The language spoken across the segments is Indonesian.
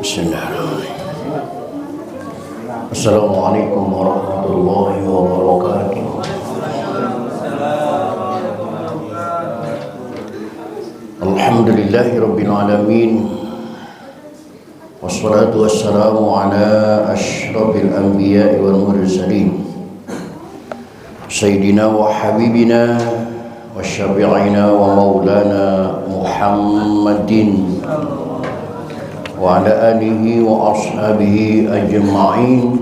Bismillahirrahmanirrahim. Assalamualaikum warahmatullahi wabarakatuh. Alhamdulillahi rabbil alamin. Wassalatu wassalamu ala asyrafil anbiya'i wal mursalin. Sayyidina wa habibina wa syafi'ina wa maulana Muhammadin wa ala alihi wa ashabihi ajma'in.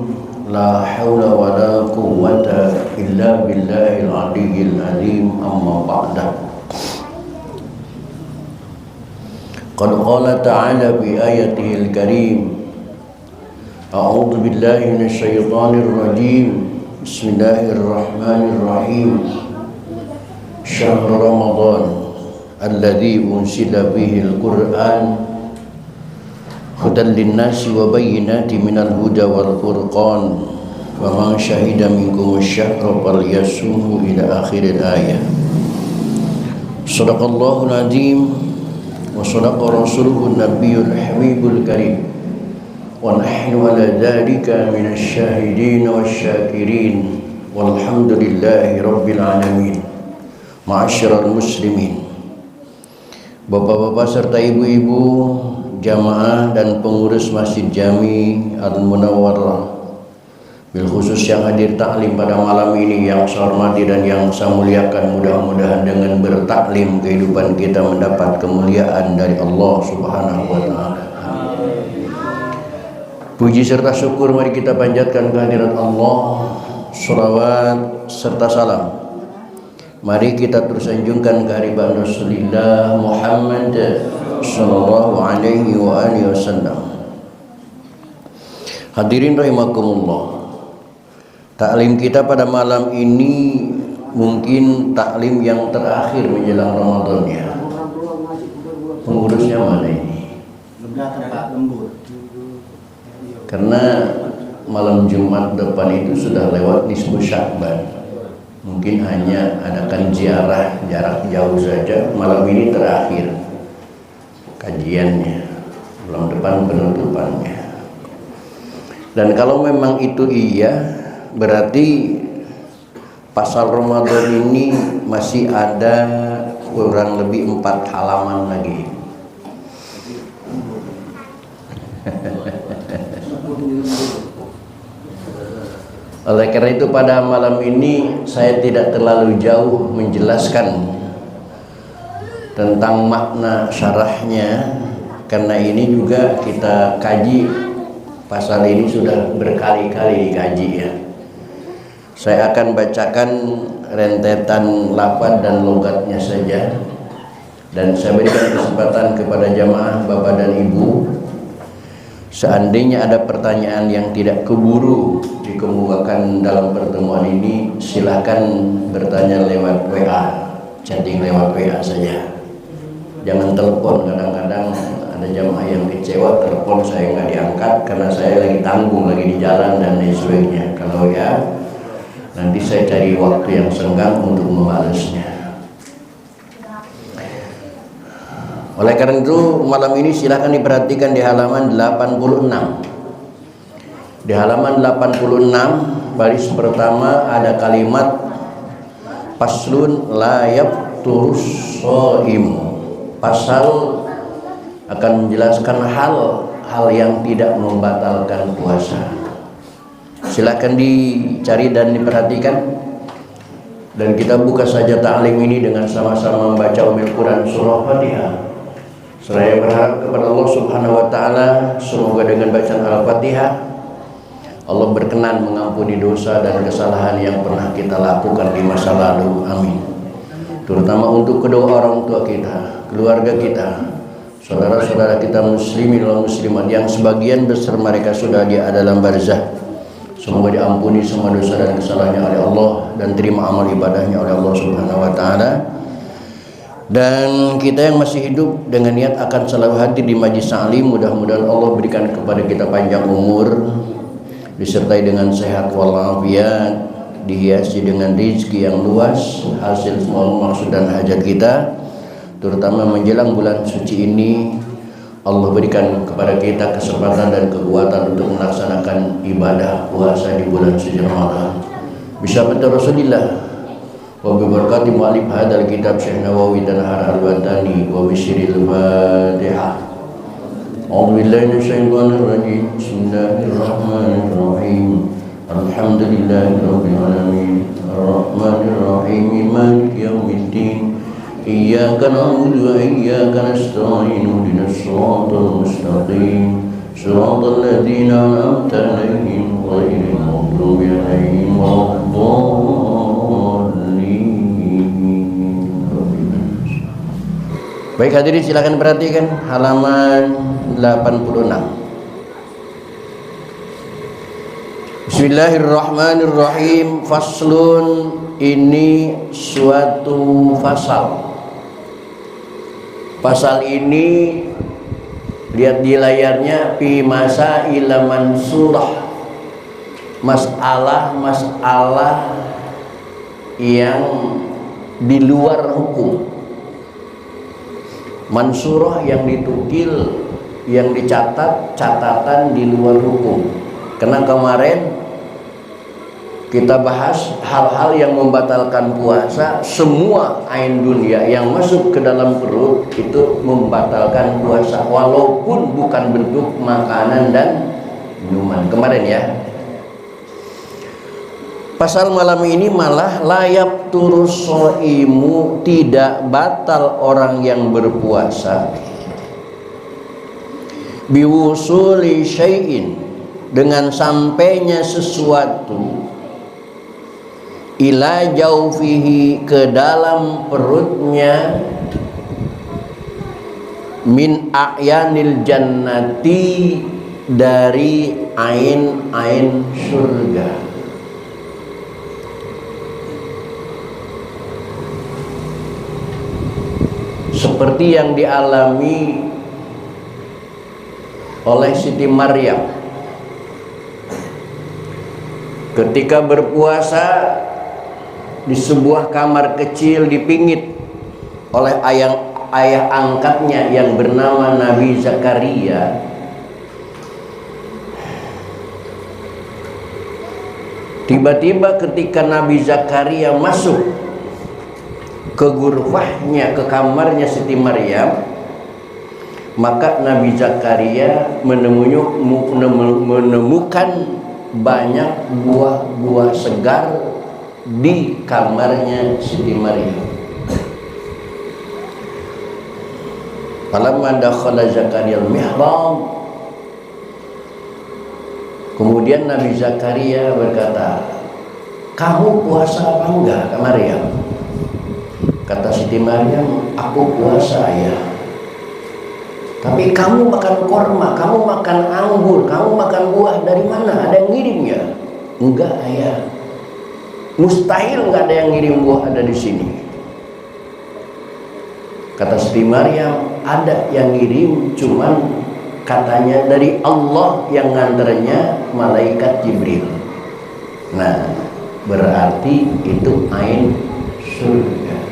La hawla wa la quwwata illa billahil aliyyil azim. Amma ba'da. Qad qala ta'ala bi ayatihil karim. A'udzu billahi minasy syaithanir rajim. Bismillahirrahmanirrahim. Syahr Ramadan alladzi unsila fihil Qur'an hudan linnasi wa bayyinatin minal huda wal furqan wa man syahida minkum asy-syahra falyasumhu ila akhiril ayat. Shadaqallahul azim wa shadaqa rasuluhun nabiyyul habibul karim wa nahnu ala dzalika minasy syahidin wasyakirin walhamdulillahi rabbil alamin. Ma'asyiral muslimin, bapak-bapak serta ibu-ibu, jamaah dan pengurus Masjid Jami Al-Munawwarah, bil khusus yang hadir taklim pada malam ini yang saya hormati dan yang saya muliakan. Mudah-mudahan dengan bertaklim kehidupan kita mendapat kemuliaan dari Allah Subhanahu wa taala. Puji serta syukur mari kita panjatkan kehadirat Allah. Shalawat serta salam mari kita terus anjungkan kehadirat Rasulullah Muhammad sallallahu alaihi wa alihi wasallam. Hadirin rahimakumullah, taklim kita pada malam ini mungkin taklim yang terakhir menjelang Ramadan ya. Pengurusnya mana ini? Karena malam Jumat depan itu sudah lewat nisfu Sya'ban. Mungkin hanya adakan ziarah jarak jauh saja. Malam ini terakhir kajiannya, malam depan penutupannya. Dan kalau memang itu iya, berarti pasal Ramadan ini masih ada kurang lebih 4 halaman lagi. Oleh karena itu pada malam ini saya tidak terlalu jauh menjelaskan tentang makna syarahnya, karena ini juga kita kaji. Pasal ini sudah berkali-kali dikaji ya. Saya akan bacakan rentetan lafaz dan logatnya saja, dan saya berikan kesempatan kepada jamaah bapak dan ibu, seandainya ada pertanyaan yang tidak keburu dikemukakan dalam pertemuan ini, silakan bertanya lewat WA, chatting lewat WA saja. Jangan telepon. Kadang-kadang ada jamaah yang kecewa telepon saya nggak diangkat karena saya lagi tanggung, lagi di jalan dan lain sebagainya. Kalau ya, nanti saya cari waktu yang senggang untuk membalasnya. Oleh karena itu malam ini silakan diperhatikan di halaman 86. Di halaman 86 baris pertama ada kalimat faslun la yafturus shaim. Pasal akan menjelaskan hal yang tidak membatalkan puasa. Silakan dicari dan diperhatikan. Dan kita buka saja ta'lim ini dengan sama-sama membaca Ummul Quran surah Fatihah. Saya berharap kepada Allah Subhanahu wa taala, semoga dengan bacaan Al-Fatihah Allah berkenan mengampuni dosa dan kesalahan yang pernah kita lakukan di masa lalu. Amin. Terutama untuk kedua orang tua kita, keluarga kita, saudara-saudara kita muslimin dan muslimat yang sebagian besar mereka sudah di dalam barzah. Semoga diampuni semua dosa dan kesalahannya oleh Allah dan terima amal ibadahnya oleh Allah Subhanahu wa taala. Dan kita yang masih hidup dengan niat akan selalu hadir di majlis ta'lim, mudah-mudahan Allah berikan kepada kita panjang umur, disertai dengan sehat walafiat, dihiasi dengan rezeki yang luas, hasil semua maksud dan hajat kita, terutama menjelang bulan suci ini. Allah berikan kepada kita kesempatan dan kekuatan untuk melaksanakan ibadah puasa di bulan suci Ramadan. Bismillah Rasulillah wa bi barakati mu'allif hadzal kitab Syekh Nawawi Tanahar Al-Batani wa bi sirril Fatihah. A'udzu billahi minasyaitonir rajim. Bismillahirrahmanirrahim. Alhamdulillahirabbil alamin. Arrahmanir rahim. Maliki yaumiddin. Iyyaka na'budu wa iyyaka nasta'in. Ihdinas siratal mustaqim. Siratal ladzina an'amta 'alaihim ghairil maghdubi 'alaihim waladdallin. Baik hadirin, silakan perhatikan halaman 86. Bismillahirrahmanirrahim. Faslun, ini suatu fasal. Pasal ini lihat di layarnya, fi masail mansurah, masalah yang di luar hukum. Mansurah yang ditukil, yang dicatat, catatan di luar hukum. Karena kemarin kita bahas hal-hal yang membatalkan puasa. Semua ain dunia yang masuk ke dalam perut itu membatalkan puasa, walaupun bukan bentuk makanan dan minuman. Kemarin ya. Pasal malam ini malah layak turus so'imu, tidak batal orang yang berpuasa, biwusuli syai'in, dengan sampainya sesuatu, ila jaufihi, ke dalam perutnya, min a'yanil jannati, dari ain-ain surga. Seperti yang dialami oleh Siti Maryam ketika berpuasa di sebuah kamar kecil dipingit oleh ayah angkatnya yang bernama Nabi Zakaria. Tiba-tiba ketika Nabi Zakaria masuk ke ghurfahnya, ke kamarnya Siti Maryam, maka Nabi Zakaria menemukan banyak buah-buah segar di kamarnya Siti Maryam. Falamma dakhala Zakaria al-mihrab, kemudian Nabi Zakaria berkata, "Kamu puasa apa enggak, Maryam?" Kata Siti Maryam, "Aku puasa ya. Tapi kamu makan korma, kamu makan anggur, kamu makan buah, dari mana? Ada yang ngirimnya?" "Enggak ayah, mustahil nggak ada yang ngirim buah ada di sini." Kata Siti Maryam, "Ada yang ngirim, cuman katanya dari Allah yang nganternya malaikat Jibril." Nah, berarti itu ain surga.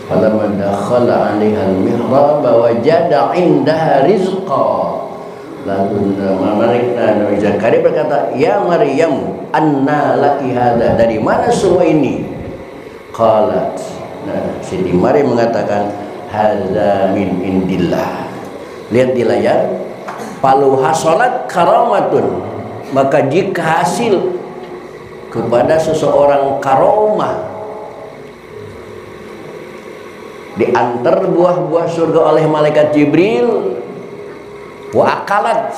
Falamma dakhala 'alaiha al-mihrab wajada 'indaha rizqa. Lalu Nabi Zakaria berkata, "Ya Maryam, anna laki hadha?" Dari mana semua ini? Qalat, nah, Siti Maryam mengatakan, "Hadza min indillah." Lihat di layar, "Falu hasalat karamatun." Maka jika hasil kepada seseorang karomah, diantar buah-buah surga oleh malaikat Jibril, wa akalat,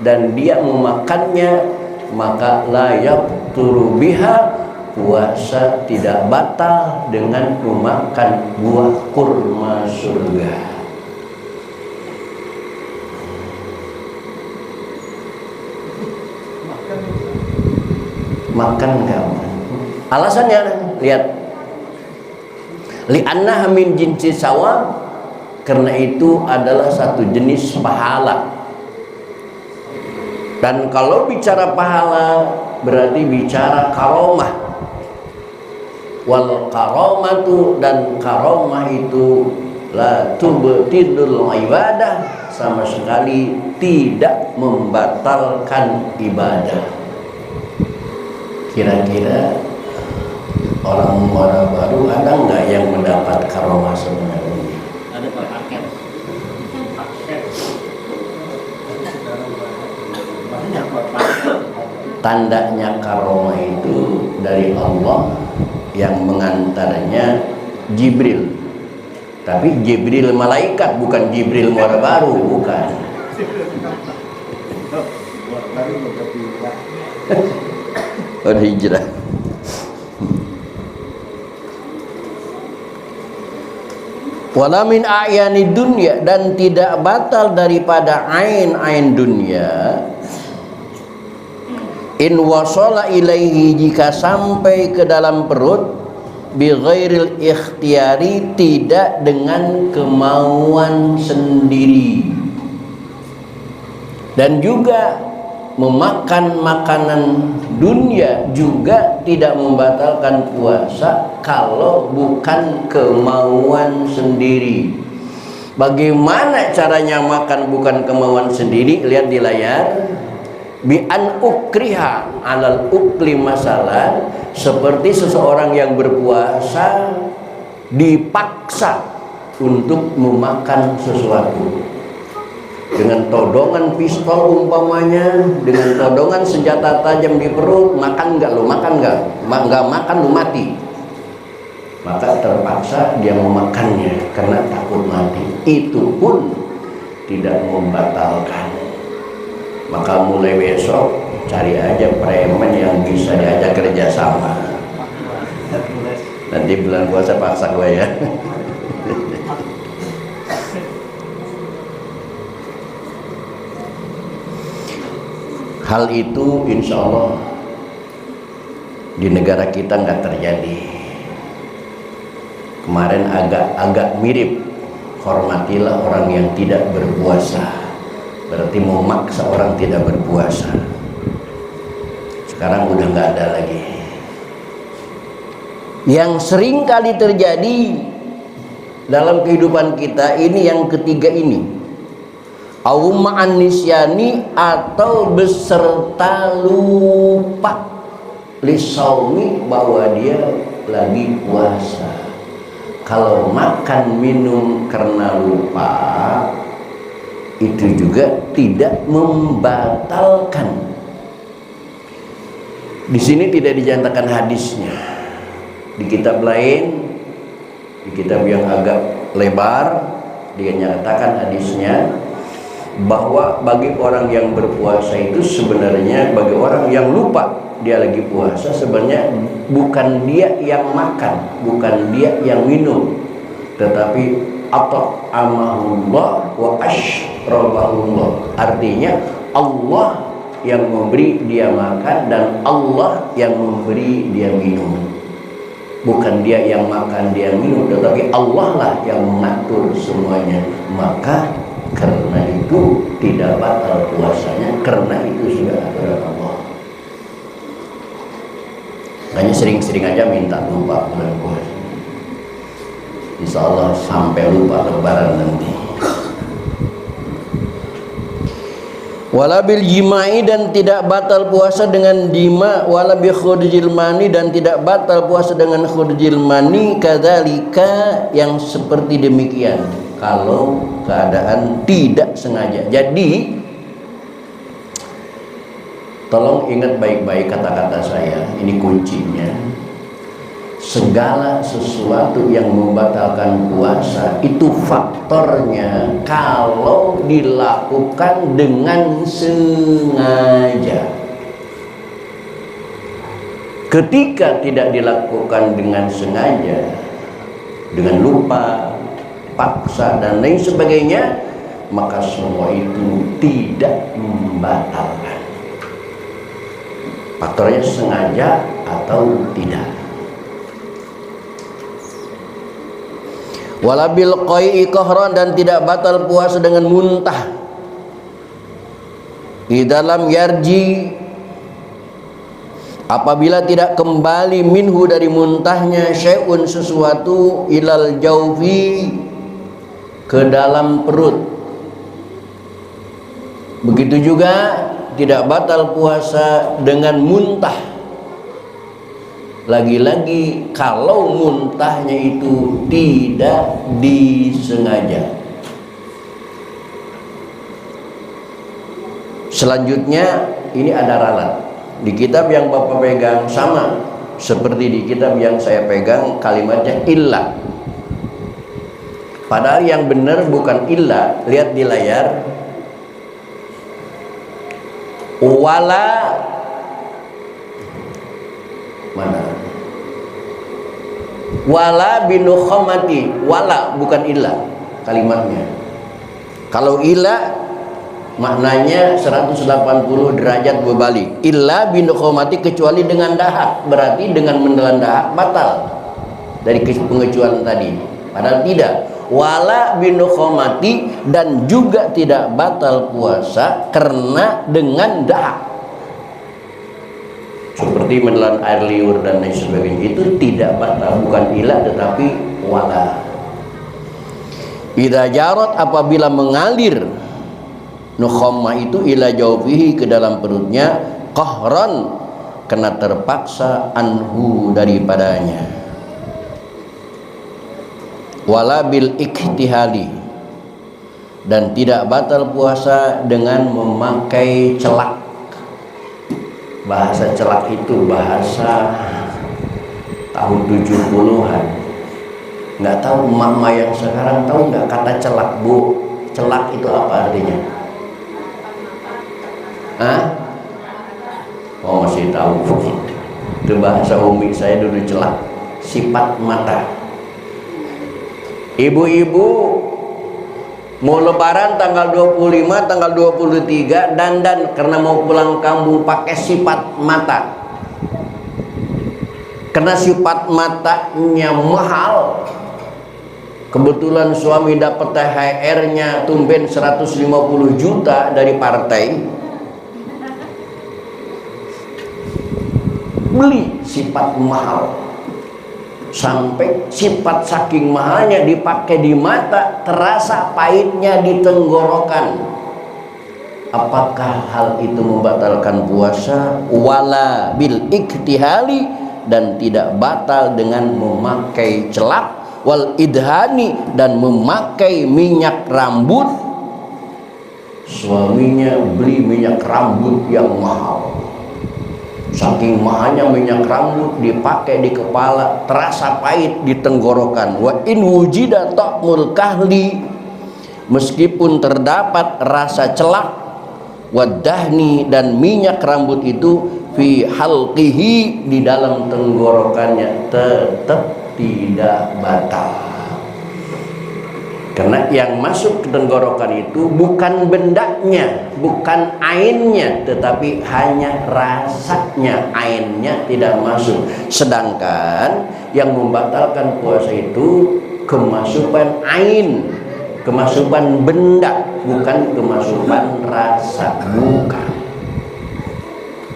dan dia memakannya, maka layak turu biha, puasa tidak batal dengan memakan buah kurma surga. Makan kamu. Alasannya lihat, li'annaha min jinsi sawab, karena itu adalah satu jenis pahala. Dan kalau bicara pahala berarti bicara karomah. Wal karomatu, dan karomah itu la tubtilul ibadah, sama sekali tidak membatalkan ibadah. Kira-kira orang muara baru ada nggak yang mendapat karomah sebenarnya? Ada paket. Tandanya karomah itu dari Allah, yang mengantarnya Jibril. Tapi Jibril malaikat, bukan Jibril muara baru, bukan. Udah hijrah. Wala min a'yani dunya, dan tidak batal daripada ain dunia, in wasala ilaihi, jika sampai ke dalam perut, bi ghairil ikhtiyari, tidak dengan kemauan sendiri. Dan juga memakan makanan dunia juga tidak membatalkan puasa kalau bukan kemauan sendiri. Bagaimana caranya makan bukan kemauan sendiri? Lihat di layar. Bi an ukriha alal ukli masalah, seperti seseorang yang berpuasa dipaksa untuk memakan sesuatu dengan todongan pistol umpamanya, dengan todongan senjata tajam di perut. Makan nggak lo? Makan nggak? Nggak makan lo mati. Maka terpaksa dia memakannya karena takut mati. Itu pun tidak membatalkan. Maka mulai besok cari aja preman yang bisa diajak kerja sama. Nanti bulan puasa paksa gue ya. Hal itu insya Allah di negara kita nggak terjadi. Kemarin agak mirip, hormatilah orang yang tidak berpuasa. Berarti memaksa orang tidak berpuasa. Sekarang udah nggak ada lagi. Yang sering kali terjadi dalam kehidupan kita ini yang ketiga ini, ma'an nisyani, atau beserta lupa lisaumi, bahwa dia lagi puasa. Kalau makan minum karena lupa, itu juga tidak membatalkan. Di sini tidak dijantakan hadisnya. Di kitab lain, di kitab yang agak lebar, dia nyatakan hadisnya bahwa bagi orang yang berpuasa itu sebenarnya, bagi orang yang lupa dia lagi puasa, sebenarnya bukan dia yang makan, bukan dia yang minum, tetapi at'amahullah wa ashrabahullah. Artinya Allah yang memberi dia makan dan Allah yang memberi dia minum. Bukan dia yang makan, dia minum, tetapi Allah lah yang mengatur semuanya. Maka karena itu tidak batal puasanya, karena itu sudah aturan Allah. Hanya sering-sering aja minta lupa bulan puasa. Insya Allah sampai lupa lebaran nanti. Wala bil jima'i, dan tidak batal puasa dengan jima. Wala bi khurjil mani, dan tidak batal puasa dengan khurjil mani. Kadzalika, yang seperti demikian kalau keadaan tidak sengaja. Jadi tolong ingat baik-baik kata-kata saya, ini kuncinya. Segala sesuatu yang membatalkan puasa itu faktornya kalau dilakukan dengan sengaja. Ketika tidak dilakukan dengan sengaja, dengan lupa, paksa dan lain sebagainya, maka semua itu tidak membatalkan. Faktornya sengaja atau tidak. Wala bil qai'i qahran, dan tidak batal puasa dengan muntah. Di dalam yarji, apabila tidak kembali minhu dari muntahnya, syai'un sesuatu, ilal jaufi, ke dalam perut. Begitu juga tidak batal puasa dengan muntah. Lagi-lagi kalau muntahnya itu tidak disengaja. Selanjutnya ini ada ralat. Di kitab yang Bapak pegang sama seperti di kitab yang saya pegang, kalimatnya illa. Padahal yang benar bukan illa. Lihat di layar. Wala, mana? Wala binukhamati. Wala bukan illa kalimatnya. Kalau illa maknanya 180 derajat berbalik. Illa binukhamati, kecuali dengan dahak. Berarti dengan menelan dahak batal dari pengecualian tadi. Padahal tidak. Wala binukhamati, dan juga tidak batal puasa karena dengan dahak. Seperti menelan air liur dan lain sebagainya, itu tidak batal, bukan ila tetapi wala. Idza jarat, apabila mengalir nukhamah itu ila jawfihi, ke dalam perutnya, qahran, kena terpaksa, anhu, daripadanya. Wala bil iktihali, dan tidak batal puasa dengan memakai celak. Bahasa celak itu bahasa tahun 70-an. Nggak tahu mama yang sekarang tahu nggak kata celak, Bu? Celak itu apa artinya? Hah? Oh, masih tahu. Itu bahasa umi saya dulu, celak, sifat mata. Ibu-ibu mau lebaran tanggal 25, tanggal 23 dandan karena mau pulang kampung pakai sifat mata. Karena sifat matanya mahal. Kebetulan suami dapat THR-nya tumben 150 juta dari partai. Beli sifat mahal. Sampai sifat saking mahalnya dipakai di mata, terasa pahitnya di tenggorokan. Apakah hal itu membatalkan puasa? Wala bil iktihali, dan tidak batal dengan memakai celak. Wal idhani, dan memakai minyak rambut. Suaminya beli minyak rambut yang mahal. Saking mahalnya minyak rambut dipakai di kepala, terasa pahit di tenggorokan. Wa in wujida ta'mul kahli, meskipun terdapat rasa celak, wadahni, dan minyak rambut itu, fi halqihi, di dalam tenggorokannya, tetap tidak batal. Karena yang masuk ke tenggorokan itu bukan bendanya, bukan ainnya, tetapi hanya rasanya. Ainnya tidak masuk. Sedangkan yang membatalkan puasa itu kemasukan ain, kemasukan benda, bukan kemasukan rasa, bukan.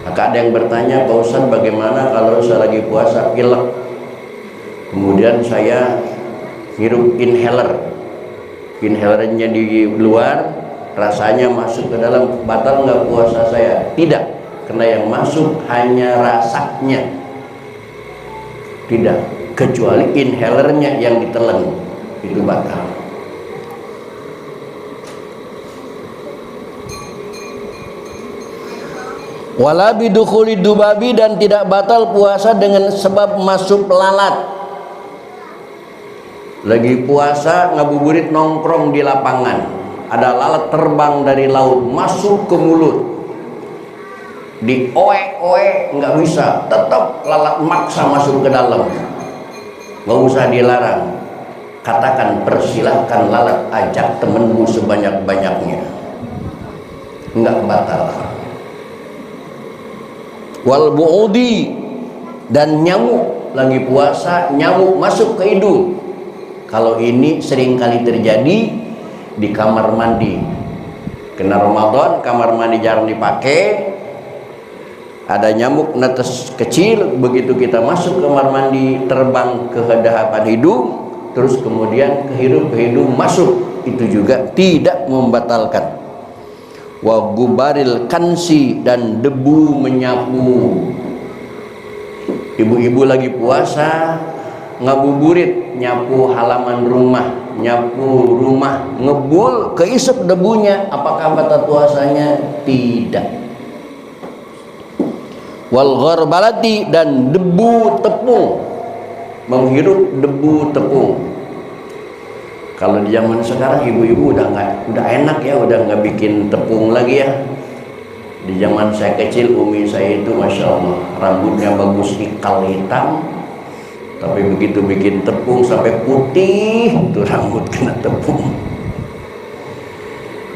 Maka ada yang bertanya, Pak Ustaz, bagaimana kalau saya lagi puasa pilek, kemudian saya hirup inhalernya di luar, rasanya masuk ke dalam, batal nggak puasa saya? Tidak, karena yang masuk hanya rasanya. Tidak, kecuali inhalernya yang ditelan, itu batal. Wala bidukhuli dubabi, dan tidak batal puasa dengan sebab masuk lalat. Lagi puasa ngabuburit nongkrong di lapangan, ada lalat terbang dari laut masuk ke mulut, di oe nggak bisa, tetap lalat maksa masuk ke dalam. Nggak usah dilarang, katakan persilahkan lalat, ajak temenmu sebanyak-banyaknya, nggak batal. Wal bu'udi, dan nyamuk, lagi puasa nyamuk masuk ke hidung. Kalau ini sering kali terjadi di kamar mandi. Kena Ramadan, kamar mandi jarang dipakai, ada nyamuk netes kecil, begitu kita masuk ke kamar mandi terbang ke dahapan hidung, terus kemudian kehidup ke hidung masuk, itu juga tidak membatalkan. Wa gubaril kansi, dan debu menyapu. Ibu-ibu lagi puasa ngabuburit, nyapu halaman rumah, nyapu rumah, ngebul, keisep debunya, apakah batal puasanya? Tidak. Wal gharbalati, dan debu tepung, menghirup debu tepung. Kalau di zaman sekarang ibu-ibu udah enak ya, udah nggak bikin tepung lagi ya. Di zaman saya kecil, umi saya itu masya Allah, rambutnya bagus, ikal hitam, tapi begitu bikin tepung sampai putih tuh rambut kena tepung.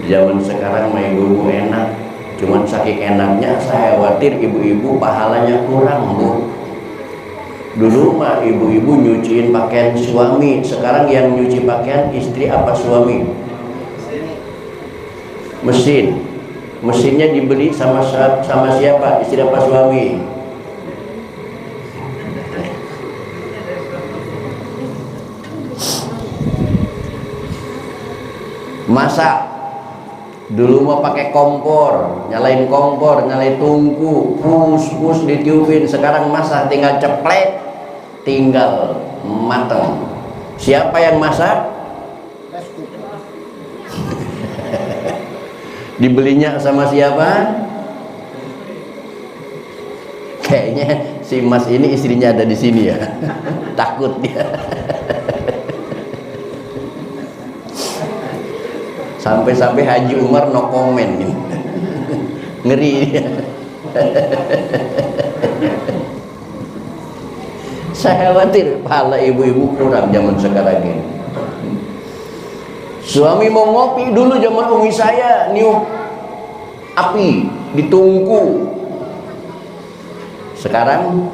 Di zaman sekarang mah ibu-ibu enak, cuman saking enaknya saya khawatir ibu-ibu pahalanya kurang, Bu. Dulu mah ibu-ibu nyuciin pakaian suami, sekarang yang nyuci pakaian istri apa suami? Mesin. Mesinnya dibeli sama siapa? Istri apa suami? Masak. Dulu mau pakai kompor, nyalain tungku, pus ditiupin. Sekarang masak tinggal ceplek, tinggal mateng. Siapa yang masak? Dibelinya sama siapa? Kayaknya si Mas ini istrinya ada di sini ya. Takut dia. Sampai Haji Umar no comment nih. Ngeri dia. Saya khawatir pahala ibu-ibu kurang zaman sekarang ini. Suami mau ngopi, dulu zaman umi saya niup api di tungku. Sekarang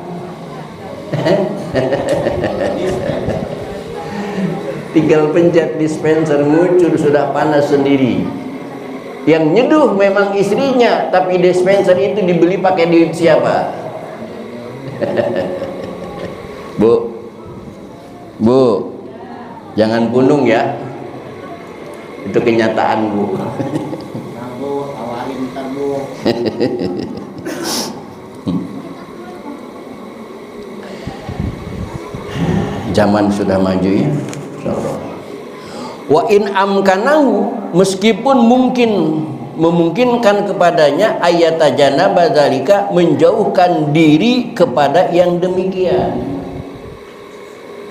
tinggal pencet dispenser, muncul sudah panas sendiri. Yang nyeduh memang istrinya, tapi dispenser itu dibeli pakai duit siapa? Bu, jangan punung ya. Itu kenyataan, Bu. Bu, awalin ntar, Bu. Zaman sudah maju ya. Wa in amkanahu, meskipun memungkinkan kepadanya ayatajana badzalika, menjauhkan diri kepada yang demikian.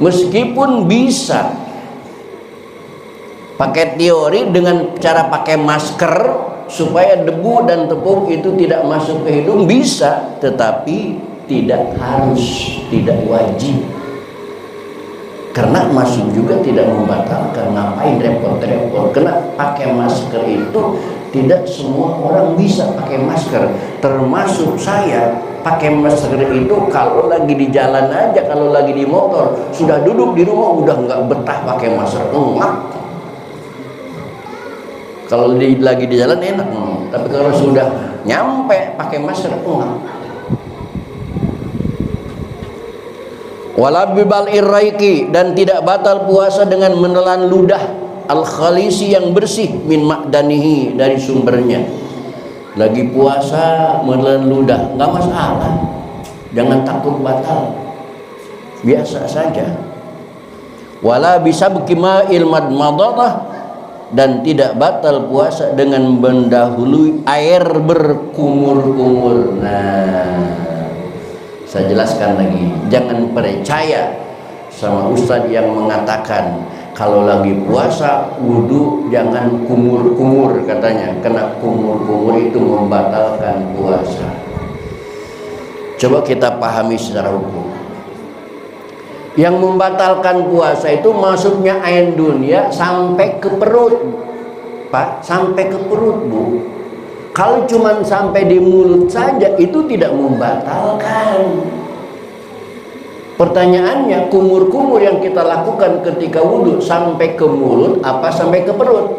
Meskipun bisa pakai teori dengan cara pakai masker supaya debu dan tepung itu tidak masuk ke hidung, bisa, tetapi tidak harus, tidak wajib. Karena masuk juga tidak membatalkan, ngapain repot-repot. Karena pakai masker itu tidak semua orang bisa pakai masker, termasuk saya. Pakai masker itu kalau lagi di jalan aja, kalau lagi di motor, sudah duduk di rumah udah nggak betah pakai masker, enggak. Kalau lagi di jalan enak, tapi kalau sudah nyampe pakai masker, enggak. Wala bibal irraiki, dan tidak batal puasa dengan menelan ludah al-khalisi yang bersih min ma'danihi, dari sumbernya. Lagi puasa menelan ludah nggak masalah, jangan takut batal, biasa saja. Wala bisabqi ma'il madmadah, dan tidak batal puasa dengan mendahului air berkumur-kumur. Nah, saya jelaskan lagi, jangan percaya sama ustadz yang mengatakan kalau lagi puasa wudu jangan kumur-kumur, katanya kena kumur-kumur itu membatalkan puasa. Coba kita pahami secara hukum. Yang membatalkan puasa itu masuknya air dunia sampai ke perut, Pak, sampai ke perut, Bu. Kalau cuma sampai di mulut saja itu tidak membatalkan. Pertanyaannya, kumur-kumur yang kita lakukan ketika wudhu sampai ke mulut apa sampai ke perut?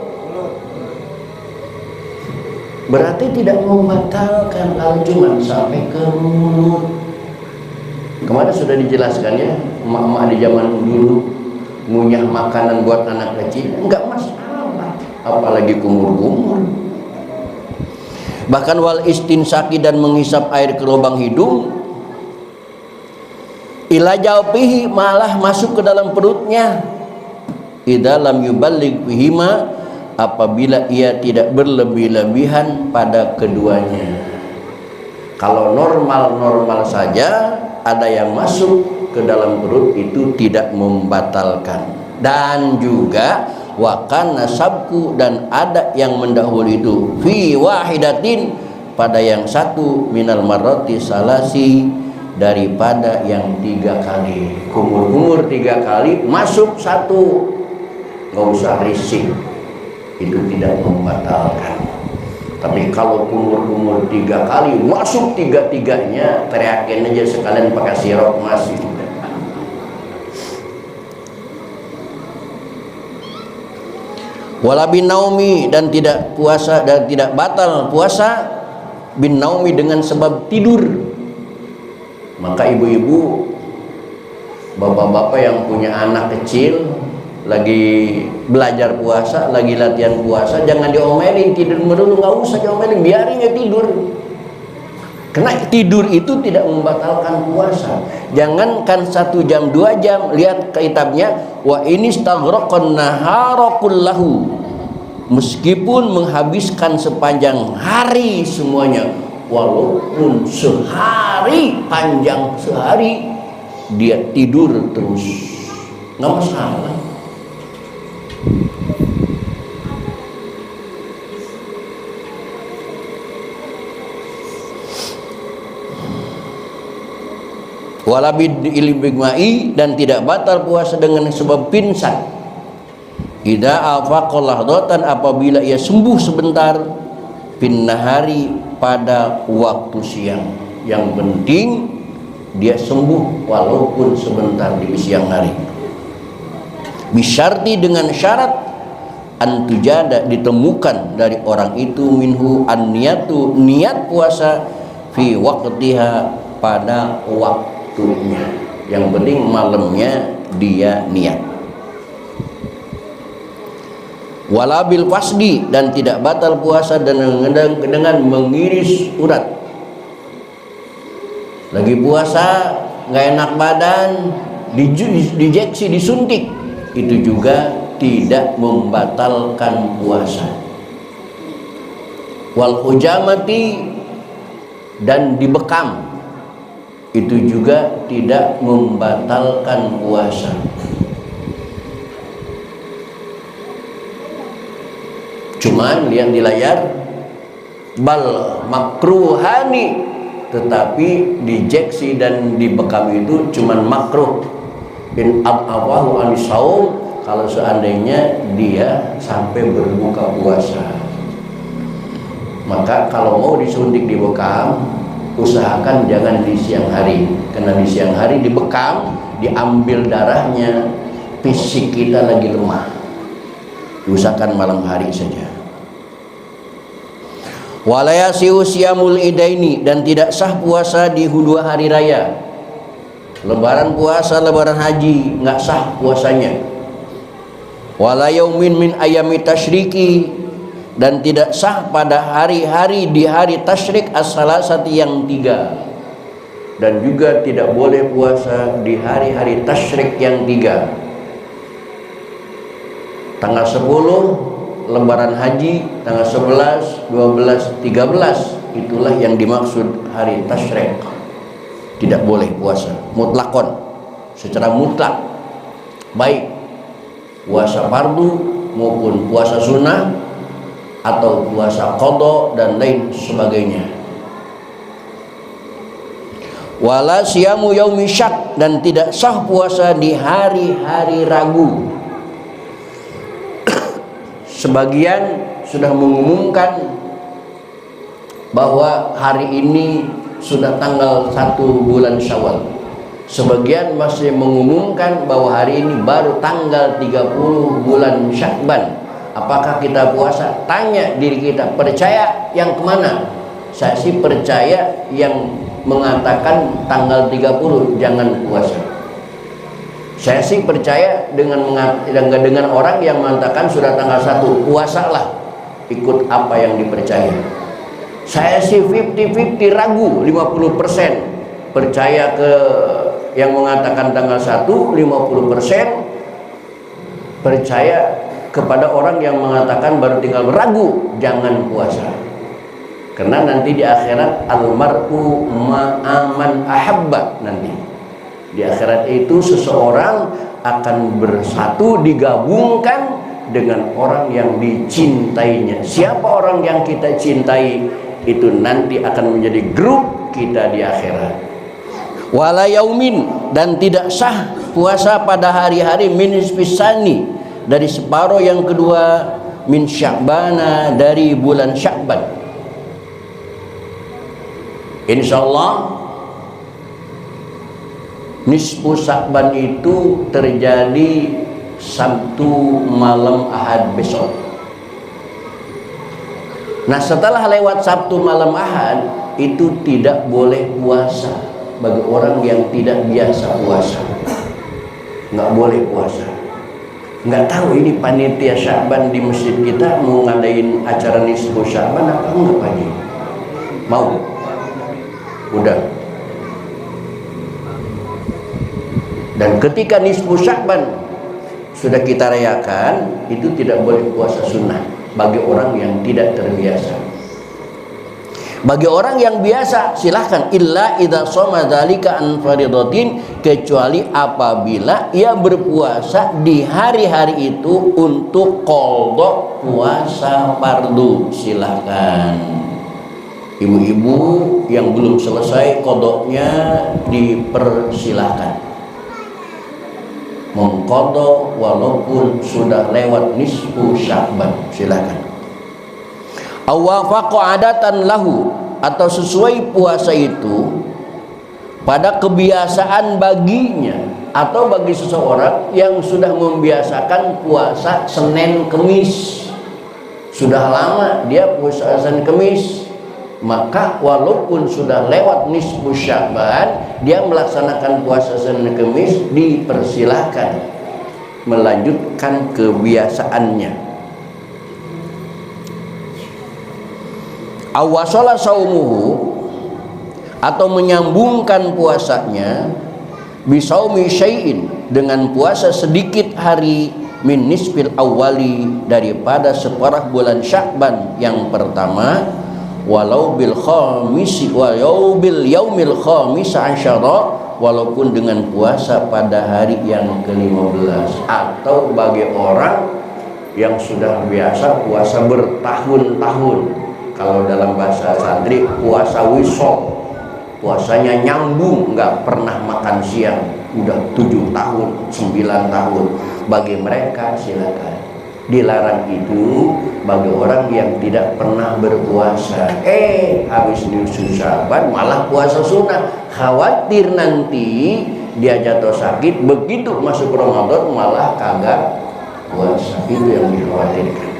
Berarti tidak membatalkan kalau cuma sampai ke mulut. Kemarin sudah dijelaskan ya, emak-emak di zaman dulu ngunyah makanan buat anak kecil, enggak masalah. apalagi kumur-kumur. Bahkan wal istinsaki, dan menghisap air ke lubang hidung, ila jawfihi, malah masuk ke dalam perutnya, idza lam yuballigh bihima, apabila ia tidak berlebih-lebihan pada keduanya. Kalau normal-normal saja, ada yang masuk ke dalam perut itu tidak membatalkan. Dan juga wakana sabku, dan ada yang mendahului itu fi wahidatin, pada yang satu, minal marrati salasi, daripada yang 3 kali. Kumur-kumur 3 kali, masuk 1, nggak usah risik, itu tidak membatalkan. Tapi kalau kumur-kumur 3 kali, masuk 3-3-nya, teriakin aja sekalian pakai sirop masih. Wala bin naumi, dan tidak puasa, dan tidak batal puasa bin naumi dengan sebab tidur. Maka ibu-ibu, bapak-bapak yang punya anak kecil lagi belajar puasa, lagi latihan puasa, jangan diomelin tidur melulu, nggak usah diomelin, biarin dia tidur. Karena tidur itu tidak membatalkan puasa. Jangankan 1 jam 2 jam, lihat kitabnya, wa ini staghraqan nahara kullahu, meskipun menghabiskan sepanjang hari semuanya, walaupun sehari, panjang sehari, dia tidur terus, nggak masalah. Wala bid'ilbigma'i, dan tidak batal puasa dengan sebab pingsan. Idza afaqal lahdatan, apabila ia sembuh sebentar, bin nahari, pada waktu siang. Yang penting dia sembuh walaupun sebentar di siang hari. Bisyarti, dengan syarat, antujada, ditemukan dari orang itu, minhu an-niyatu, niat puasa, fi waqtiha, pada waktunya. Yang penting malamnya dia niat. Wala bil fasdi, dan tidak batal puasa dengan mengiris urat. Lagi puasa nggak enak badan, diinjeksi, disuntik, itu juga tidak membatalkan puasa. Wal hujamati, dan dibekam, itu juga tidak membatalkan puasa. Cuman lihat di layar, bal makruhani, tetapi diinjeksi dan dibekam itu cuman makruh. In abahu anisaum, kalau seandainya dia sampai berbuka puasa. Maka kalau mau disuntik dibekam, usahakan jangan di siang hari, karena di siang hari dibekam, diambil darahnya, fisik kita lagi lemah. Usahakan malam hari saja. Walayasiu siyamul idaini, dan tidak sah puasa di 2 hari raya. Lebaran puasa, lebaran haji, nggak sah puasanya. Wala yaumin min ayami tasyriki, dan tidak sah pada hari-hari di hari tasyrik as-salasati yang 3. Dan juga tidak boleh puasa di hari-hari tasyrik yang 3. Tanggal 10 lebaran haji, tanggal 11, 12, 13, itulah yang dimaksud hari tasyrik. Tidak boleh puasa mutlakon, secara mutlak, baik puasa fardu maupun puasa sunnah atau puasa qadha dan lain sebagainya. Wala siyamu yaumi syak, dan tidak sah puasa di hari-hari ragu. Sebagian sudah mengumumkan bahwa hari ini sudah tanggal 1 bulan Syawal. Sebagian masih mengumumkan bahwa hari ini baru tanggal 30 bulan Syakban. Apakah kita puasa? Tanya diri kita, percaya yang kemana? Saya sih percaya yang mengatakan tanggal 30 jangan puasa. Saya sih percaya dengan orang yang mengatakan sudah tanggal 1 puasalah, ikut apa yang dipercaya. Saya sih 50-50, ragu 50% percaya ke yang mengatakan tanggal 1, 50% percaya kepada orang yang mengatakan baru tinggal ragu jangan puasa. Karena nanti di akhirat almar'u ma'aman ahabba, nanti di akhirat itu seseorang akan bersatu, digabungkan dengan orang yang dicintainya. Siapa orang yang kita cintai itu nanti akan menjadi grup kita di akhirat. Wala yaumin, dan tidak sah puasa pada hari-hari min nisfisani, dari separuh yang kedua, min Sya'bana, dari bulan Sya'ban. Insyaallah nisfu Sya'ban itu terjadi Sabtu malam Ahad besok. Nah, setelah lewat Sabtu malam Ahad itu tidak boleh puasa bagi orang yang tidak biasa puasa. Nggak boleh puasa. Nggak tahu ini panitia Sya'ban di masjid kita mau ngadain acara nisfu Sya'ban apa enggak, Pak Haji? Mau? Udah. Dan ketika nisfu Sya'ban sudah kita rayakan, itu tidak boleh puasa sunnah bagi orang yang tidak terbiasa. Bagi orang yang biasa silahkan, illa idza shoma dzalika an faridatin, kecuali apabila ia berpuasa di hari-hari itu untuk qadha puasa fardu, silahkan. Ibu-ibu yang belum selesai qadanya dipersilahkan mengqadha walaupun sudah lewat nisfu Sya'ban, silakan. Awafaqa adatan lahu, atau sesuai puasa itu pada kebiasaan baginya atau bagi seseorang yang sudah membiasakan puasa Senin Kemis, sudah lama dia puasa Senin Kemis, maka walaupun sudah lewat nisfu Sya'ban, dia melaksanakan puasa Senin Kemis, dipersilahkan melanjutkan kebiasaannya. Awasala saumuhu, atau menyambungkan puasanya, bisaumi syai'in, dengan puasa sedikit hari, min nisfil awwali, daripada separah bulan Sya'ban yang pertama, walau bil khamisi walau bil yaumil khamis asyara, walaupun dengan puasa pada hari yang ke-15. Atau bagi orang yang sudah biasa puasa bertahun-tahun, kalau dalam bahasa santri puasa wisok, puasanya nyambung, nggak pernah makan siang, udah 7 tahun 9 tahun, bagi mereka silakan. Dilarang itu bagi orang yang tidak pernah berpuasa. Habis nisfu Sya'ban malah puasa sunnah, khawatir nanti dia jatuh sakit, begitu masuk Ramadan malah kagak puasa. Itu yang dikhawatirkan.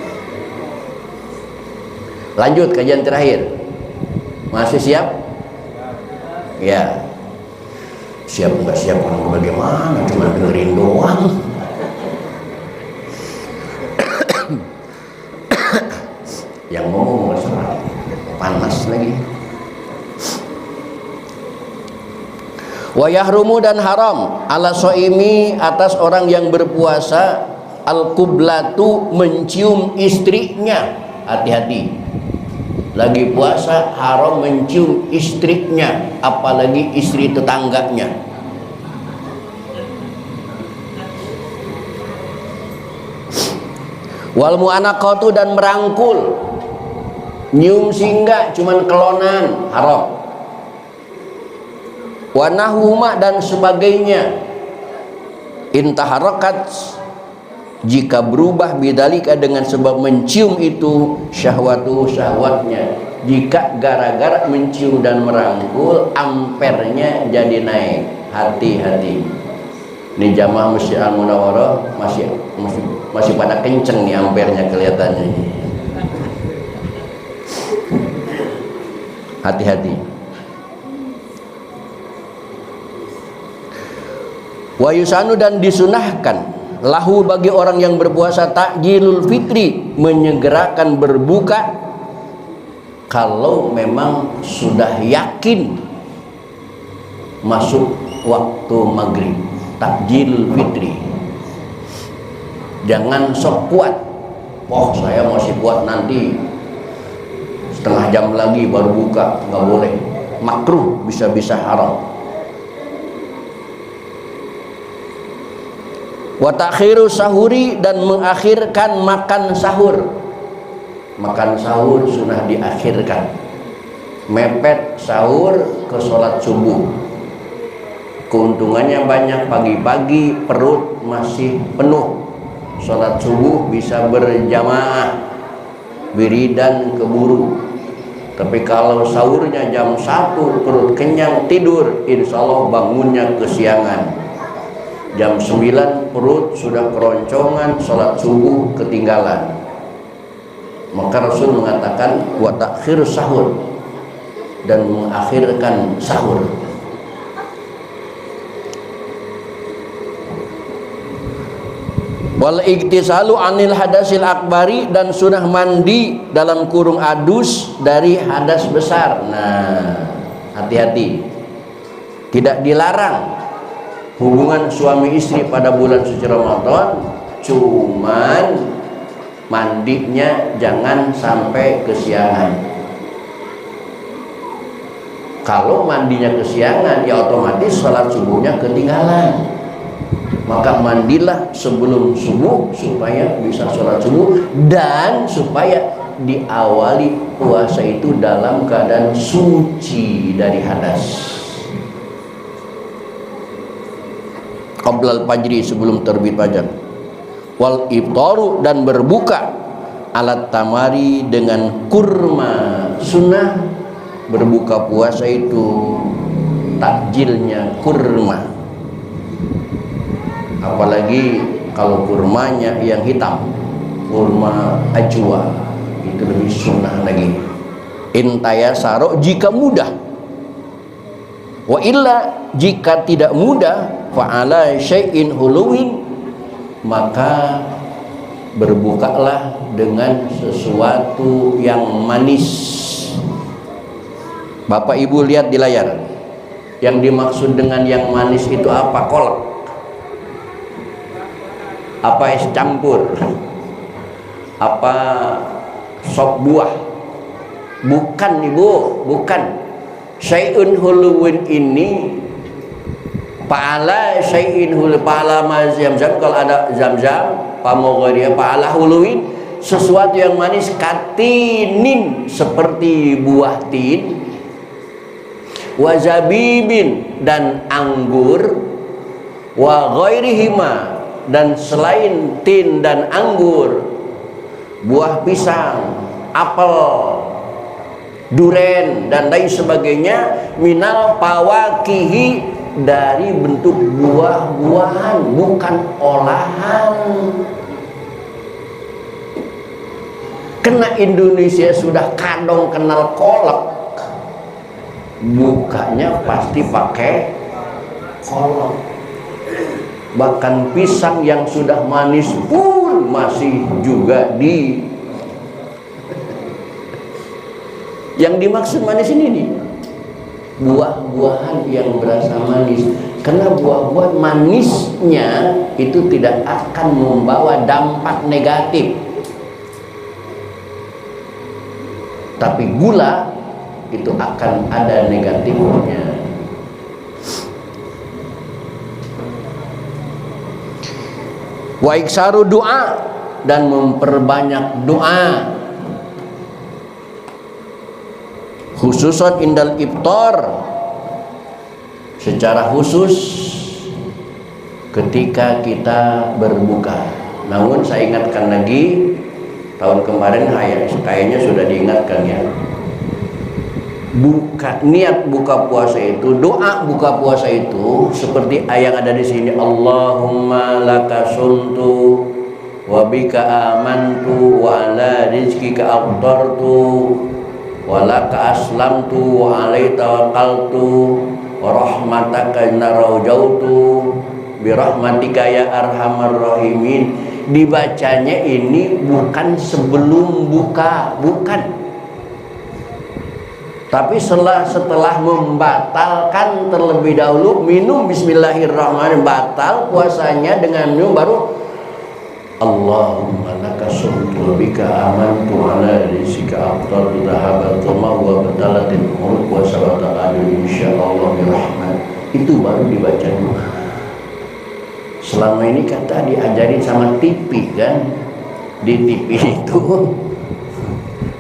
Lanjut kajian terakhir. Masih siap? Ya. Siap nggak siap orang bagaimana, cuma dengerin doang. Yang ngomong masalah panas lagi. Wa yahrumu, dan haram, ala soimi, atas orang yang berpuasa, al-kublatu, mencium istrinya. Hati-hati, lagi puasa haram mencium istrinya, apalagi istri tetangganya. Wal mu'anaqatu, dan merangkul, nyium singgah cuman kelonan, haram. Wa nahuma, dan sebagainya, intaharakat, jika berubah bidalika, dengan sebab mencium itu, syahwatu, syahwatnya, jika gara-gara mencium dan merangkul ampernya jadi naik. Hati-hati, ini jamaah Masjid Al-Munawwarah masih pada kenceng nih ampernya kelihatannya. Hati-hati. Wa yusanu, dan disunahkan lahu bagi orang yang berpuasa takjilul fitri, menyegerakan berbuka kalau memang sudah yakin masuk waktu maghrib. Takjilul fitri, jangan sok kuat. Oh, saya masih kuat, nanti setengah jam lagi baru buka. Nggak boleh, makruh, bisa-bisa haram. Wa takhiru sahuri, dan mengakhirkan makan sahur. Makan sahur sunnah diakhirkan, mepet sahur ke sholat subuh. Keuntungannya banyak, pagi-pagi perut masih penuh, sholat subuh bisa berjamaah, wiridan keburu. Tapi kalau sahurnya jam 1 perut kenyang tidur, insya Allah bangunnya kesiangan. Jam 9 perut sudah keroncongan, sholat subuh ketinggalan. Maka Rasul mengatakan wa takhir sahur, dan mengakhirkan sahur. Wal iktisalu anil hadasil akbari, dan sunnah mandi dalam kurung adus dari hadas besar. Nah, hati-hati, tidak dilarang hubungan suami istri pada bulan suci Ramadan, cuman mandinya jangan sampai kesiangan. Kalau mandinya kesiangan, ya otomatis sholat subuhnya ketinggalan. Maka mandilah sebelum subuh supaya bisa sholat subuh, dan supaya diawali puasa itu dalam keadaan suci dari hadas. Qablal fajri, sebelum terbit fajar. Wal iftaru, dan berbuka alat tamari, dengan kurma. Sunnah berbuka puasa itu takjilnya kurma, apalagi kalau kurmanya yang hitam, kurma ajwa, itu lebih sunnah lagi. Intaya saro, jika mudah. Wa illa, jika tidak mudah, fa'ala syai'in huluwin, maka berbukalah dengan sesuatu yang manis. Bapak Ibu lihat di layar, yang dimaksud dengan yang manis itu apa? Kolak, apa es campur, apa sop buah? Bukan Ibu, bukan. Syai'un huluwin ini pa'ala syai'in hulu, pa'ala ma zamzam, kalau ada zamzam pamogharia, pa'ala huluwin, sesuatu yang manis, katinin, seperti buah tin, wazabibin, dan anggur, wa ghairihima, dan selain tin dan anggur, buah pisang, apel, duren, dan lain sebagainya, minal pawakihi, dari bentuk buah-buahan, bukan olahan. Kena Indonesia sudah kadang kenal kolak, bukanya pasti pakai kolak. Bahkan pisang yang sudah manis pun masih juga yang dimaksud manis ini nih, buah-buahan yang berasa manis. Karena buah-buah manisnya itu tidak akan membawa dampak negatif, tapi gula itu akan ada negatifnya. Wa iksaru doa, dan memperbanyak doa, khususan indal iftar, secara khusus ketika kita berbuka. Namun saya ingatkan lagi, tahun kemarin kayaknya sudah diingatkan ya, niat buka puasa itu, doa buka puasa itu seperti yang ada di sini, Allahumma laka suntu wa bika amantu wa ala rizkika aftartu wa laka aslamtu wa alai tawakkaltu wa rahmataka narajautu birahmatika ya arhamar rahimin. Dibacanya ini bukan sebelum buka, bukan, tapi setelah membatalkan terlebih dahulu minum bismillahirrahmanirrahim, batal puasanya dengan minum baru Allahumma laka sumtu bika amantu ala rizika aftar dhahabat tama wa batalatil umur wa sabata adu insyaallah birahmat. Itu baru dibaca dulu. Selama ini kata diajarin sama TV kan, di TV itu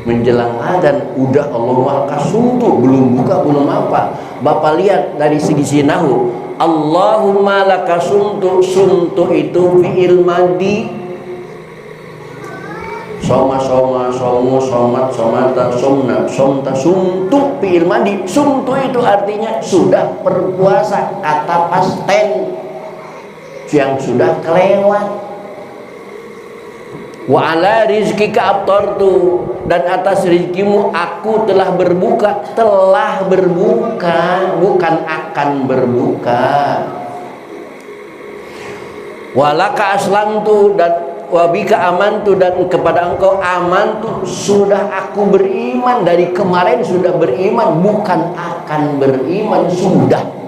menjelang adzan udah Allahumma laka sumtu, belum buka belum apa. Bapak lihat dari segi nahu, Allahumma laka sumtu, sumtu itu fi'il madhi. Soma, somu, somat, somata, somna, somta, sumtu, fi'il madhi. Sumtu itu artinya sudah berpuasa, kata past tense yang sudah kelewat. Wa ala rizkika aftartu, dan atas rizkimu aku telah berbuka. Telah berbuka, bukan akan berbuka. Walaka aslamtu, dan wabika amantu, dan kepada engkau amantu, sudah aku beriman. Dari kemarin sudah beriman, bukan akan beriman, sudah.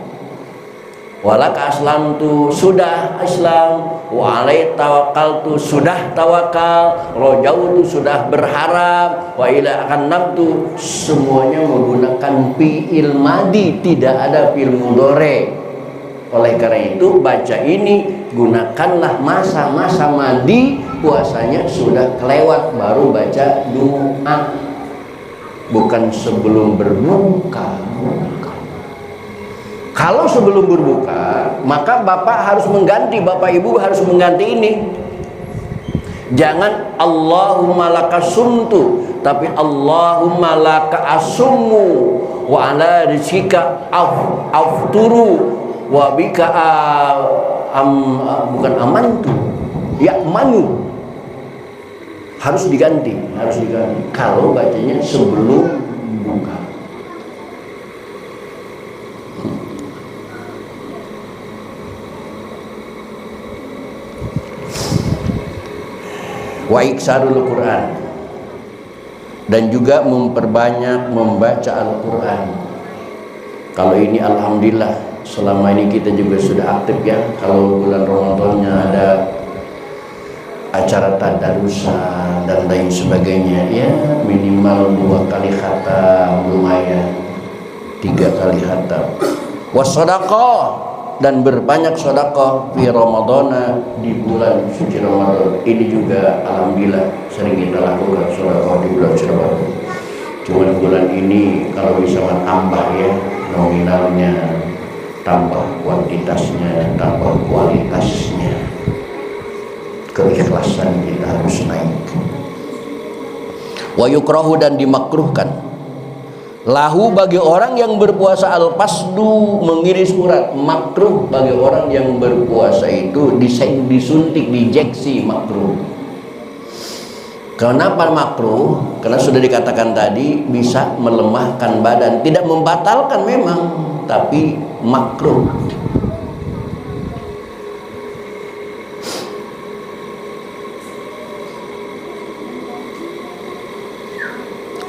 Walaka aslamtu, sudah Islam. Wa alaihi tawakkaltu, sudah tawakal. Rojautu, sudah berharap. Wa ila kanamtu, semuanya menggunakan fi'il madhi, tidak ada fi'il mudhari. Oleh karena itu baca ini gunakanlah masa-masa madhi, puasanya sudah kelewat baru baca doa, bukan sebelum berbuka. Kalau sebelum berbuka, maka bapak harus mengganti, bapak ibu harus mengganti ini. Jangan Allahumma laka sumtu, tapi Allahumma laka asummu wa ala rizkika afturu wa bika bukan amantu, ya manu. Harus diganti, harus diganti. Kalau bacanya sebelum buka. Wa iksarul Quran, dan juga memperbanyak membaca Al-Quran. Kalau ini alhamdulillah selama ini kita juga sudah aktif ya. Kalau bulan Ramadannya ada acara tadarusan dan lain sebagainya, ya minimal 2 kali khatam, lumayan 3 kali khatam. Wassadaqah, dan berbanyak sedekah di Ramadan, di bulan suci Ramadan. Ini juga alhamdulillah sering kita lakukan sedekah di bulan Ramadan. Cuma bulan ini kalau bisa tambah ya, nominalnya tambah, kuantitasnya tambah, kualitasnya. Keikhlasan kita harus naik. Wa yukrahu, dan dimakruhkan lahu bagi orang yang berpuasa al-pasdu, mengiris urat. Makruh bagi orang yang berpuasa itu disuntik, diinjeksi, makruh. Kenapa makruh? Karena sudah dikatakan tadi bisa melemahkan badan, tidak membatalkan memang, tapi makruh.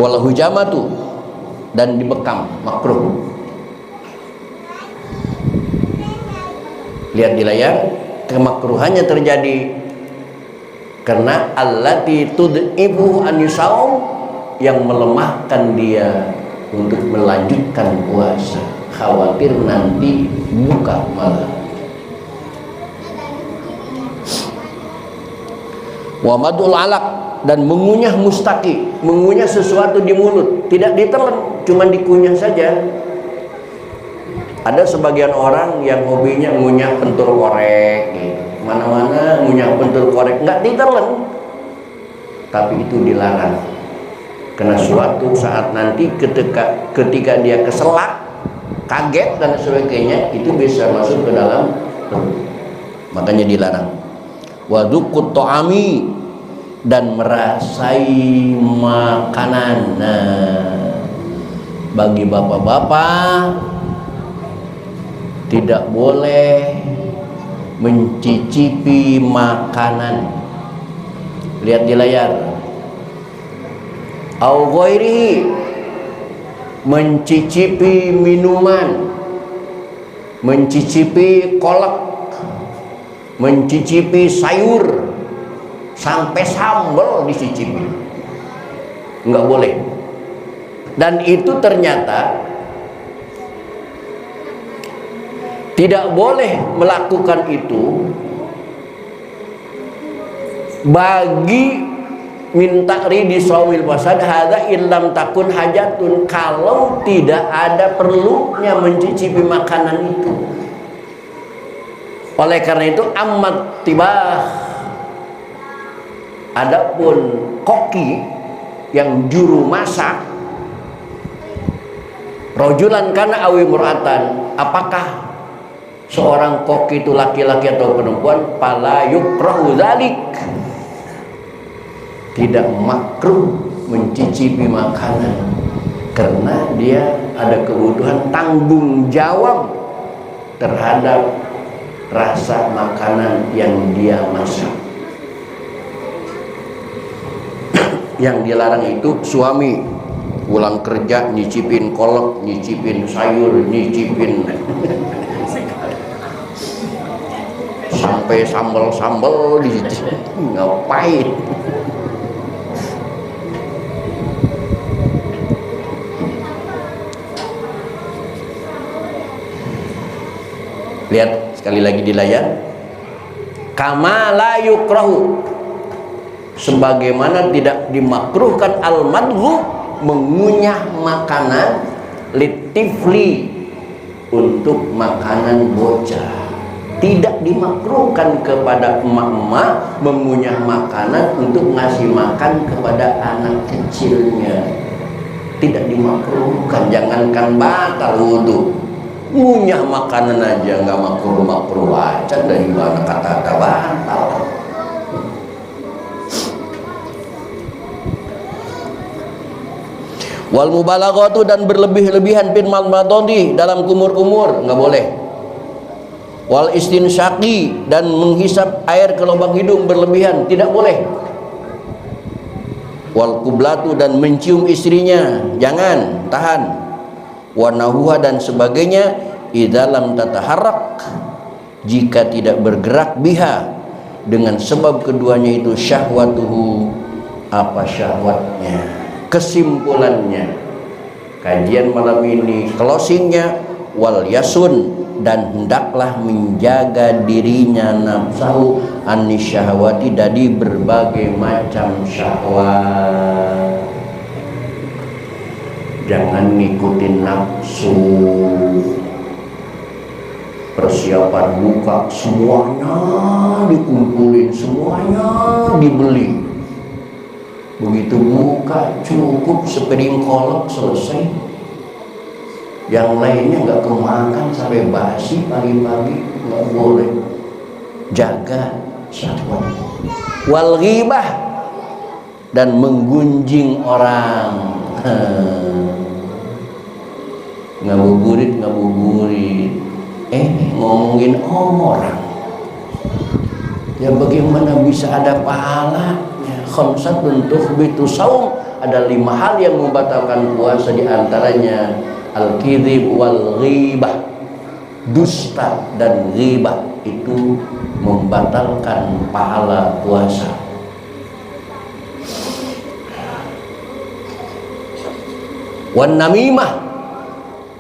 Wal hujamatu, dan dibekam, makruh. Lihat di layar, kemakruhannya terjadi karena allati tud'ibu an yusaum, yang melemahkan dia untuk melanjutkan puasa, khawatir nanti buka malam. Wa madul alaq, dan mengunyah mustaqi, mengunyah sesuatu di mulut, tidak ditelan, cuma dikunyah saja. Ada sebagian orang yang hobinya ngunyah pentul korek, gitu. Mana-mana ngunyah pentul korek, nggak ditelan, tapi itu dilarang. Karena suatu saat nanti ketika dia keselak, kaget dan sebagainya, itu bisa masuk ke dalam perut. Makanya dilarang. Wadukut to'ami, dan merasai makanan. Nah, bagi bapak-bapak tidak boleh mencicipi makanan, lihat di layar, au ghairihi, mencicipi minuman, mencicipi kolak, mencicipi sayur, sampai sambal dicicipi, nggak boleh. Dan itu ternyata tidak boleh melakukan itu bagi minta ridhi sawil fasad hadza illam takun hajatun, kalau tidak ada perlunya mencicipi makanan itu. Oleh karena itu amat tibah, adapun koki yang juru masak, rojulan kana awi mur'atan, apakah seorang koki itu laki-laki atau perempuan, fala yukrahu dzalik, tidak makruh mencicipi makanan karena dia ada kebutuhan tanggung jawab terhadap rasa makanan yang dia masak. Yang dilarang itu suami pulang kerja nyicipin kolak, nyicipin sayur, nyicipin sampai sambal-sambal dicicipin, ngapain? Lihat sekali lagi di layar, kama la yukrahu, sebagaimana tidak dimakruhkan al-madghu, mengunyah makanan, litifli, untuk makanan bocah. Tidak dimakruhkan kepada emak-emak mengunyah makanan untuk ngasih makan kepada anak kecilnya. Tidak dimakruhkan, jangankan batal wudhu, ngunyah makanan aja nggak makruh aja, dari mana kata-kata batal. Wal mubalaghatu, dan berlebih-lebihan bin madmadhi, dalam kumur-kumur nggak boleh. Wal istinsyaqi, dan menghisap air ke lubang hidung berlebihan, tidak boleh. Wal kublatu, dan mencium istrinya, jangan, tahan. Wa nahuha, dan sebagainya, idza lam tataharrak, jika tidak bergerak, biha, dengan sebab keduanya itu, syahwatuhu, apa syahwatnya. Kesimpulannya kajian malam ini, closingnya, wal yasun, dan hendaklah menjaga dirinya nafsahu anis syahwati, dari berbagai macam syahwat. Jangan ngikutin nafsu. Persiapan buka semuanya dikumpulin, semuanya dibeli. Begitu buka cukup sepiring kolak selesai, yang lainnya nggak kemakan sampai basi pagi-pagi, nggak boleh. Jaga syahwat. Wal ghibah, dan menggunjing orang. Ngabuburit ngomongin orang, ya bagaimana bisa ada pahalanya? Khamsatun tuhbitu shaum, ada 5 hal yang membatalkan puasa, diantaranya al-kidhib wal ghibah, dusta dan ghibah, itu membatalkan pahala puasa. Wan namimah,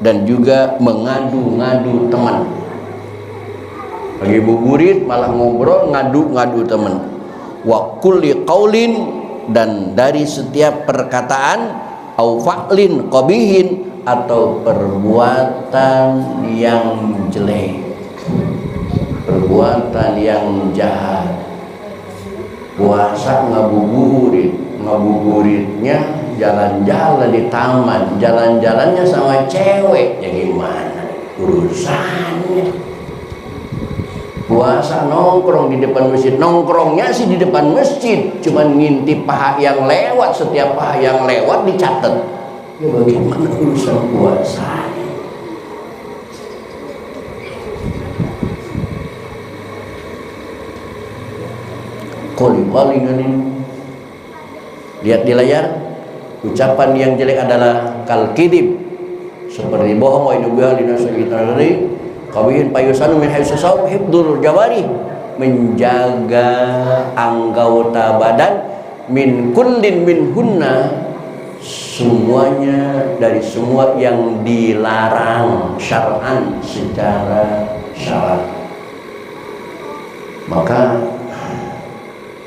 dan juga mengadu-ngadu teman. Lagi buburit malah ngobrol, ngadu-ngadu teman. Wa kulli qaulin, dan dari setiap perkataan, au fa'lin qabihin, atau perbuatan yang jelek, perbuatan yang jahat. Puasa ngabuburitnya jalan-jalan di taman, jalan-jalannya sama cewek, ya gimana urusannya? Puasa nongkrong di depan masjid, nongkrongnya sih di depan masjid, cuman ngintip paha yang lewat, setiap paha yang lewat dicatat. Ya bagaimana urusan puasa? Koli-kolingan ini. Lihat di layar, ucapan yang jelek adalah kal-kidib, seperti bohong wa inubiha linasajitari kawihin payusanu min haitsu sawm hibdur jawari, menjaga anggota badan min kullin min hunna, semuanya dari semua yang dilarang syar'an secara syara'. Maka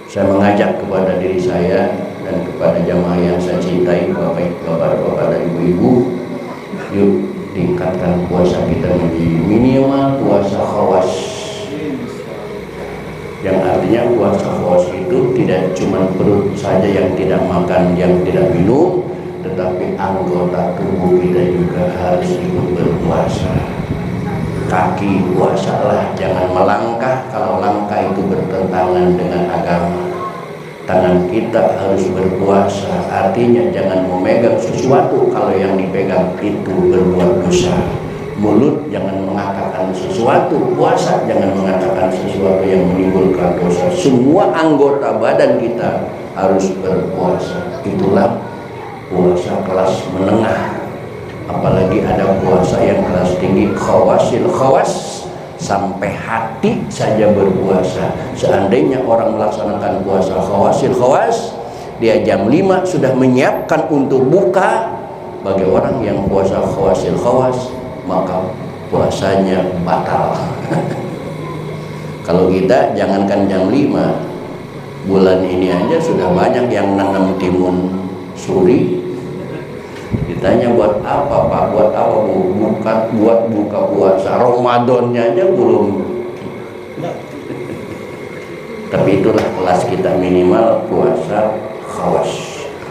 saya mengajak kepada diri saya dan kepada jamaah yang saya cintai, bapak-bapak dan ibu-ibu, yuk tingkatkan puasa kita menjadi minimal puasa khawas. Yang artinya puasa khawas itu tidak cuma perut saja yang tidak makan, yang tidak minum, tetapi anggota tubuh kita juga harus ikut berpuasa. Kaki puasalah, jangan melangkah kalau langkah itu bertentangan dengan agama. Tangan kita harus berpuasa, artinya jangan memegang sesuatu kalau yang dipegang itu berbuat dosa. Mulut jangan mengatakan sesuatu, puasa jangan mengatakan sesuatu yang menimbulkan dosa. Semua anggota badan kita harus berpuasa. Itulah puasa kelas menengah. Apalagi ada puasa yang kelas tinggi, khawasil khawas, sampai hati saja berpuasa. Seandainya orang melaksanakan puasa khawasil khawas, dia jam 5 sudah menyiapkan untuk buka. Bagi orang yang puasa khawasil khawas, maka puasanya batal. Kalau kita jangankan jam 5, bulan ini aja sudah banyak yang nanam timun suri. Ditanya buat apa Pak? Buat apa Bu? Buat buka puasa. Ramadannya aja belum. Tapi itulah kelas kita, minimal puasa khawas.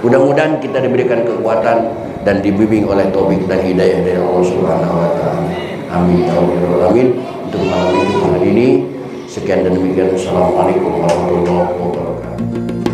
Mudah-mudahan kita diberikan kekuatan dan dibimbing oleh taufik dan hidayah dari Allah Subhanahu wa taala. Amin ya rabbal alamin. Untuk malam ini sekian dan demikian. Assalamualaikum warahmatullahi wabarakatuh.